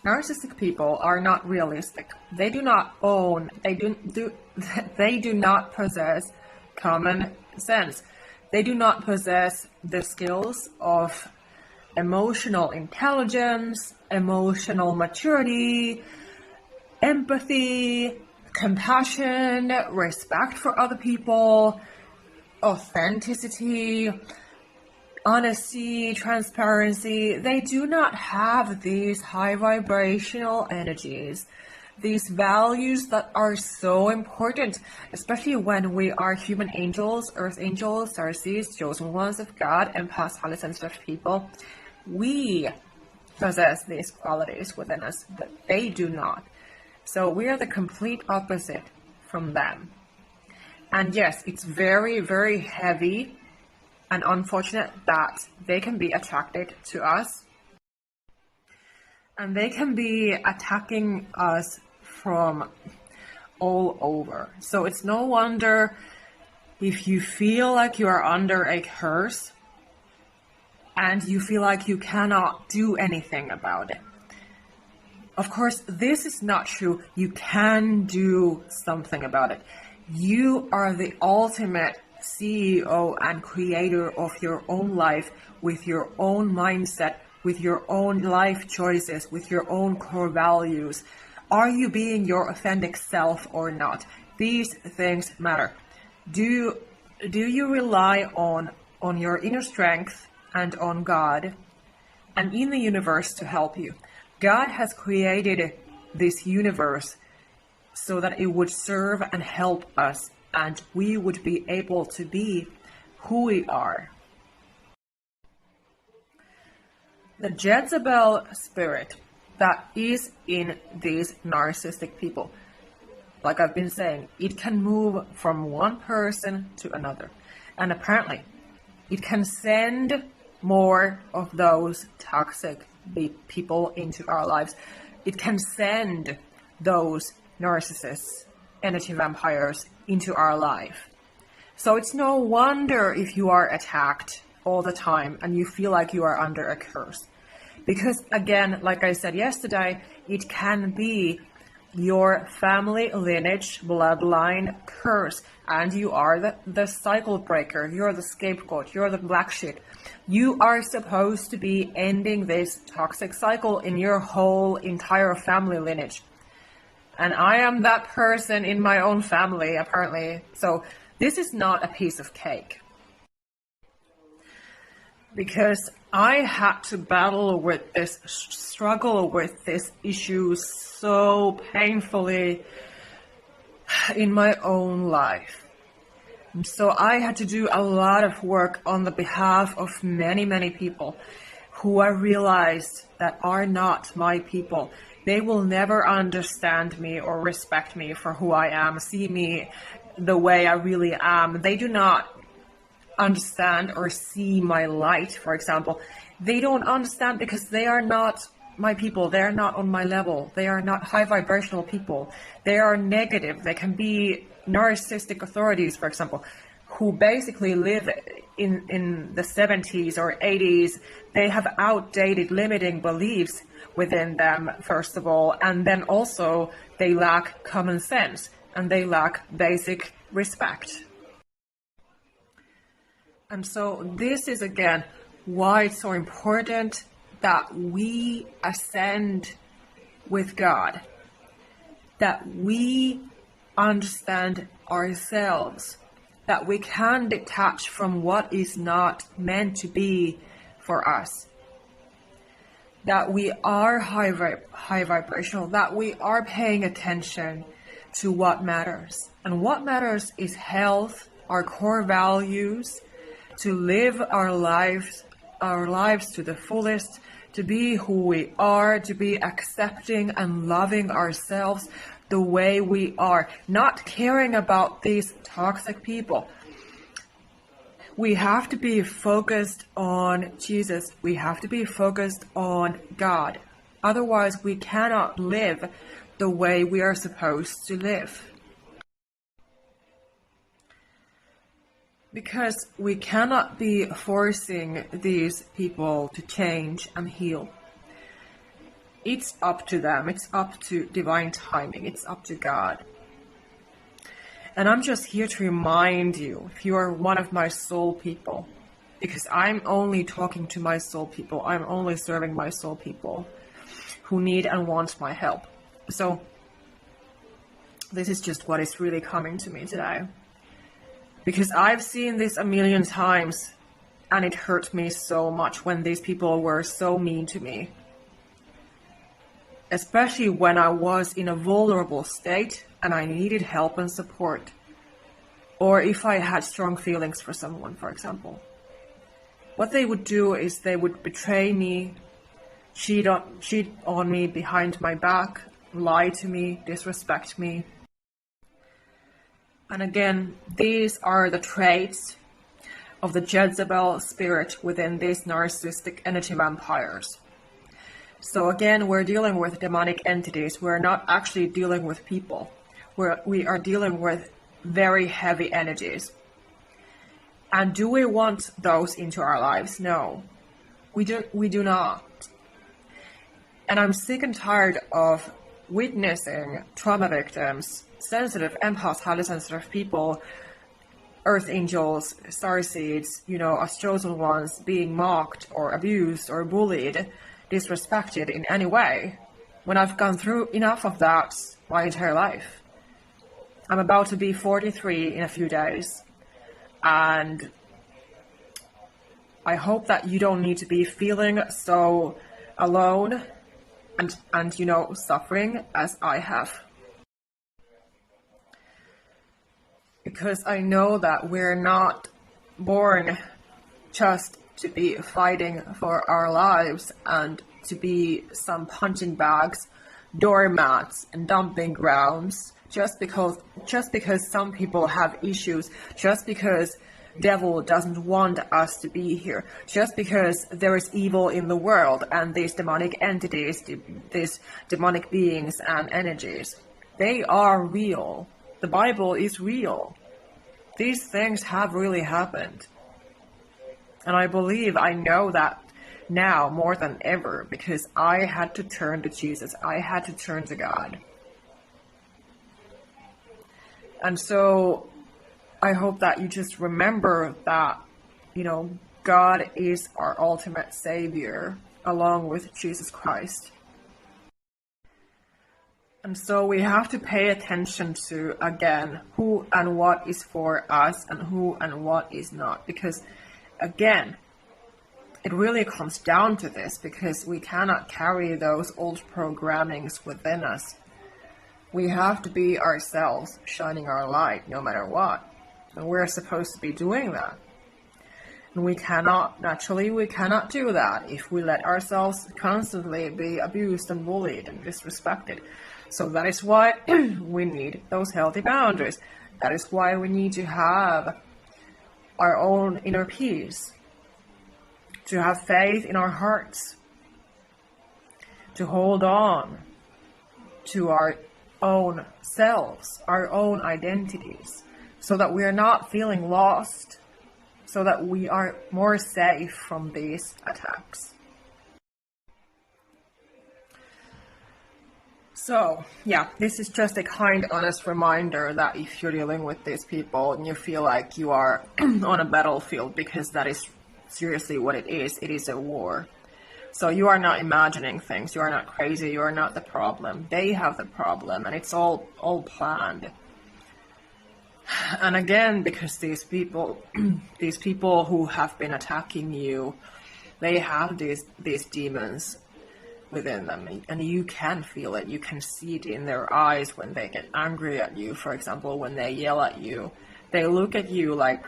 Narcissistic people are not realistic. They do not own, they do not possess common sense. They do not possess the skills of emotional intelligence, emotional maturity, empathy, compassion, respect for other people, authenticity, honesty, transparency. They do not have these high vibrational energies, these values that are so important, especially when we are human angels, earth angels, starseeds, chosen ones of God, empaths, highly sensitive people. We possess these qualities within us, but they do not. So we are the complete opposite from them. And yes, it's very, very heavy and unfortunate that they can be attracted to us. And they can be attacking us from all over. So it's no wonder if you feel like you are under a curse and you feel like you cannot do anything about it. Of course, this is not true. You can do something about it. You are the ultimate CEO and creator of your own life with your own mindset, with your own life choices, with your own core values. Are you being your authentic self or not? These things matter. Do you rely on your inner strength and on God and in the universe to help you? God has created this universe so that it would serve and help us, and we would be able to be who we are. The Jezebel spirit that is in these narcissistic people, like I've been saying, it can move from one person to another. And apparently, it can send more of those toxic people into our lives. It can send those narcissists, energy vampires, into our life. So it's no wonder if you are attacked all the time and you feel like you are under a curse. Because again, like I said yesterday, it can be your family lineage, bloodline curse, and you are the cycle breaker, you're the scapegoat, you're the black sheep. You are supposed to be ending this toxic cycle in your whole entire family lineage. And I am that person in my own family, apparently. So this is not a piece of cake. Because I had to battle with this, struggle with this issue so painfully in my own life. And so I had to do a lot of work on the behalf of many, many people who I realized that are not my people. They will never understand me or respect me for who I am, see me the way I really am. They do not understand or see my light, for example. They don't understand because they are not my people. They are not on my level. They are not high vibrational people. They are negative. They can be narcissistic authorities, for example, who basically live in the 70s or 80s. They have outdated limiting beliefs within them, first of all, and then also they lack common sense and they lack basic respect. And so this is again why it's so important that we ascend with God, that we understand ourselves, that we can detach from what is not meant to be for us, that we are high vibrational, that we are paying attention to what matters. And what matters is health, our core values, to live our lives to the fullest, to be who we are, to be accepting and loving ourselves the way we are, not caring about these toxic people. We have to be focused on Jesus. We have to be focused on God. Otherwise, we cannot live the way we are supposed to live. Because we cannot be forcing these people to change and heal. It's up to them. It's up to divine timing. It's up to God. And I'm just here to remind you, if you are one of my soul people, because I'm only talking to my soul people, I'm only serving my soul people who need and want my help. So this is just what is really coming to me today. Because I've seen this a million times, and it hurt me so much when these people were so mean to me. Especially when I was in a vulnerable state and I needed help and support. Or if I had strong feelings for someone, for example. What they would do is they would betray me, cheat on me behind my back, lie to me, disrespect me. And again, these are the traits of the Jezebel spirit within these narcissistic energy vampires. So again, we're dealing with demonic entities. We're not actually dealing with people. We are dealing with very heavy energies. And do we want those into our lives? No, we do not. And I'm sick and tired of witnessing trauma victims, sensitive empaths, highly sensitive people, earth angels, starseeds, us chosen ones being mocked or abused or bullied, disrespected in any way, when I've gone through enough of that my entire life. I'm about to be 43 in a few days, and I hope that you don't need to be feeling so alone and suffering as I have. Because I know that we're not born just to be fighting for our lives and to be some punching bags, doormats, and dumping grounds just because some people have issues, just because devil doesn't want us to be here, just because there is evil in the world and these demonic entities, these demonic beings and energies. They are real. The Bible is real. These things have really happened. And I know that now more than ever, because I had to turn to Jesus. I had to turn to God. And so I hope that you just remember that, God is our ultimate savior along with Jesus Christ. And so we have to pay attention to, again, who and what is for us and who and what is not. Because, again, it really comes down to this, because we cannot carry those old programmings within us. We have to be ourselves, shining our light no matter what. And we're supposed to be doing that. And we cannot do that if we let ourselves constantly be abused and bullied and disrespected. So that is why we need those healthy boundaries. That is why we need to have our own inner peace, to have faith in our hearts, to hold on to our own selves, our own identities, so that we are not feeling lost, so that we are more safe from these attacks. So, yeah, this is just a kind, honest reminder that if you're dealing with these people and you feel like you are on a battlefield, because that is seriously what it is a war. So you are not imagining things, you are not crazy, you are not the problem. They have the problem, and it's all planned. And again, because these people who have been attacking you, they have these demons within them, and you can feel it. You can see it in their eyes when they get angry at you. For example, when they yell at you, they look at you like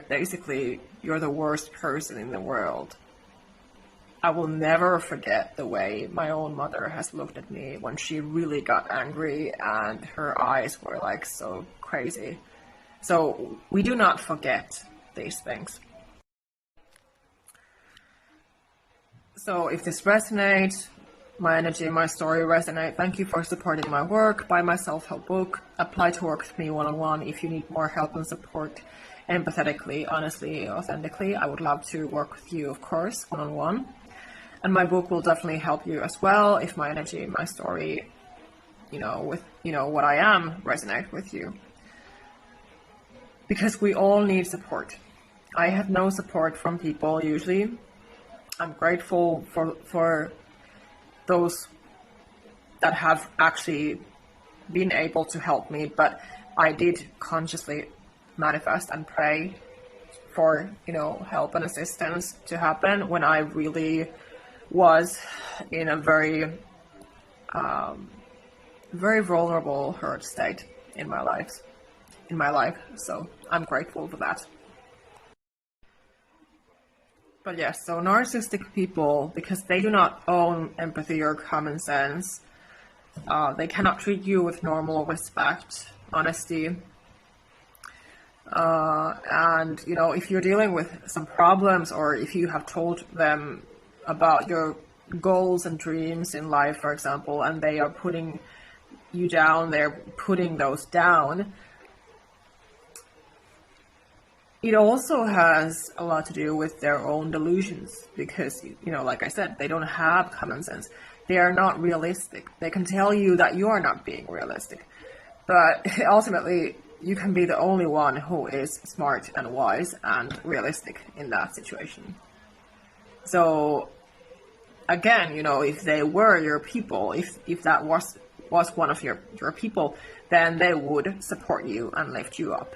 basically you're the worst person in the world. I will never forget the way my own mother has looked at me when she really got angry and her eyes were like so crazy. So we do not forget these things. So if this resonates, my energy, my story resonate, thank you for supporting my work. Buy my self-help book. Apply to work with me one-on-one if you need more help and support empathetically, honestly, authentically. I would love to work with you, of course, one-on-one. And my book will definitely help you as well if my energy, my story, with, what I am resonate with you. Because we all need support. I have no support from people usually. I'm grateful for those that have actually been able to help me, but I did consciously manifest and pray for, help and assistance to happen when I really was in a very, very vulnerable, hurt state in my life. So I'm grateful for that. But yes, so narcissistic people, because they do not own empathy or common sense, they cannot treat you with normal respect, honesty. And, if you're dealing with some problems, or if you have told them about your goals and dreams in life, for example, and they are putting you down, they're putting those down, it also has a lot to do with their own delusions, because, like I said, they don't have common sense. They are not realistic. They can tell you that you are not being realistic, but ultimately you can be the only one who is smart and wise and realistic in that situation. So again, if they were your people, if that was one of your people, then they would support you and lift you up.